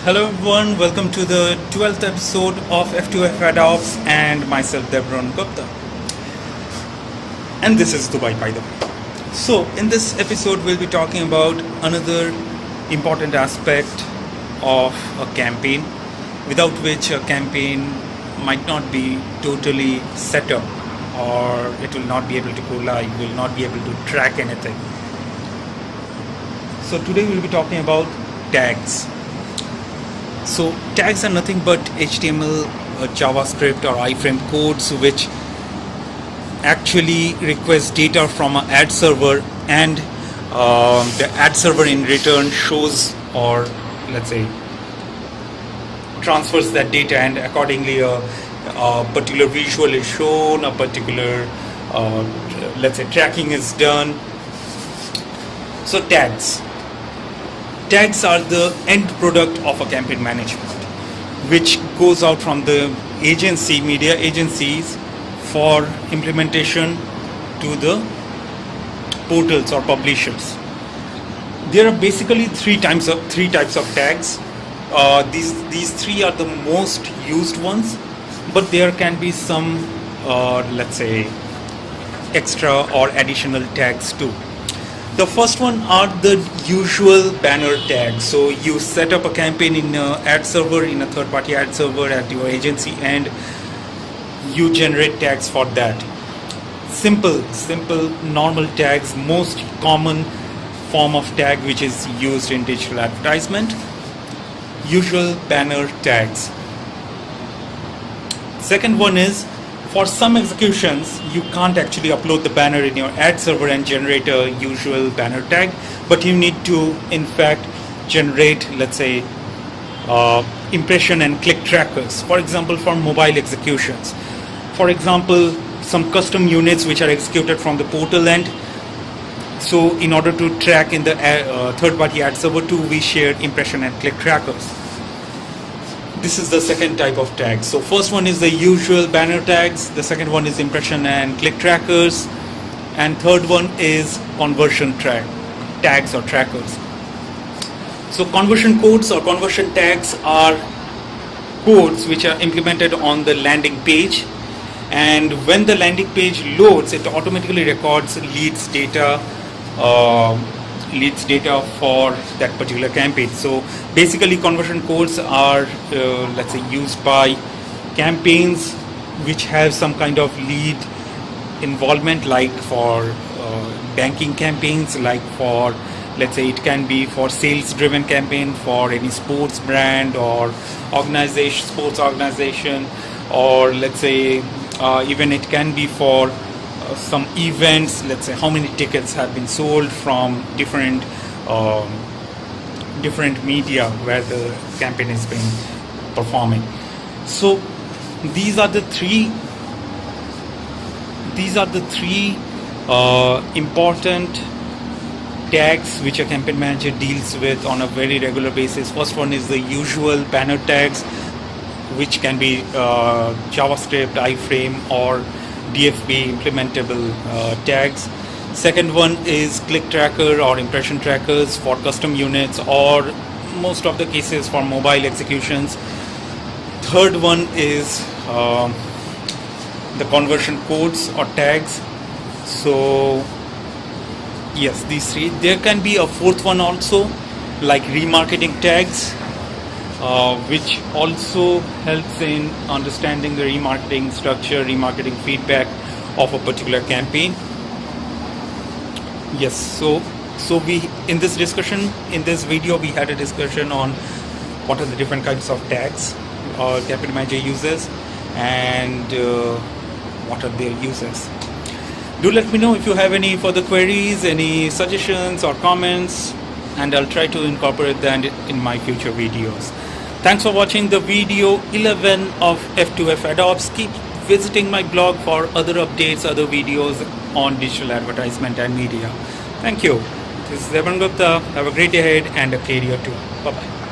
Hello everyone, welcome to the 12th episode of F2F AdOps and myself Devron Gupta. And this is Dubai, by the way. So in this episode we'll be talking about another important aspect of a campaign, without which a campaign might not be totally set up, or it will not be able to go live, will not be able to track anything. So today we'll be talking about tags. So tags are nothing but HTML, JavaScript or iframe codes which actually request data from an ad server, and the ad server in return shows, or let's say transfers that data, and accordingly a particular visual is shown, a particular let's say tracking is done. So tags are the end product of a campaign management, which goes out from the media agencies for implementation to the portals or publishers. There are basically three types of tags. These three are the most used ones, but there can be some let's say extra or additional tags too. The first one are the usual banner tags. So you set up a campaign in an ad server, in a third-party ad server at your agency, and you generate tags for that. Simple, normal tags, most common form of tag which is used in digital advertisement. Usual banner tags. Second one is, for some executions, you can't actually upload the banner in your ad server and generate a usual banner tag, but you need to, in fact, generate, let's say, impression and click trackers. For example, for mobile executions. For example, some custom units which are executed from the portal end. So, in order to track in the third-party ad server too, we share impression and click trackers. This is the second type of tag. So first one is the usual banner tags, the second one is impression and click trackers, and third one is conversion tags or trackers. So conversion codes or conversion tags are codes which are implemented on the landing page, and when the landing page loads, it automatically records leads data for that particular campaign. So basically conversion codes are let's say used by campaigns which have some kind of lead involvement, like for banking campaigns, like for, let's say, it can be for sales driven campaign for any sports brand or sports organization, or let's say even it can be for some events. Let's say how many tickets have been sold from different media where the campaign is being performing. So these are the three important tags which a campaign manager deals with on a very regular basis. First one is the usual banner tags, which can be JavaScript, iframe or DFP implementable tags. Second one is click tracker or impression trackers for custom units, or most of the cases for mobile executions. Third one is the conversion codes or tags. So yes, these three. There can be a fourth one also, like remarketing tags, which also helps in understanding the remarketing structure, remarketing feedback of a particular campaign. Yes, so we in this video we had a discussion on what are the different kinds of tags campaign manager uses, and what are their uses. Do let me know if you have any further queries, any suggestions or comments, and I'll try to incorporate that in my future videos. Thanks for watching the video 11 of F2F AdOps. Keep visiting my blog for other updates, other videos on digital advertisement and media. Thank you. This is Devron Gupta. Have a great day ahead and a career too. Bye-bye.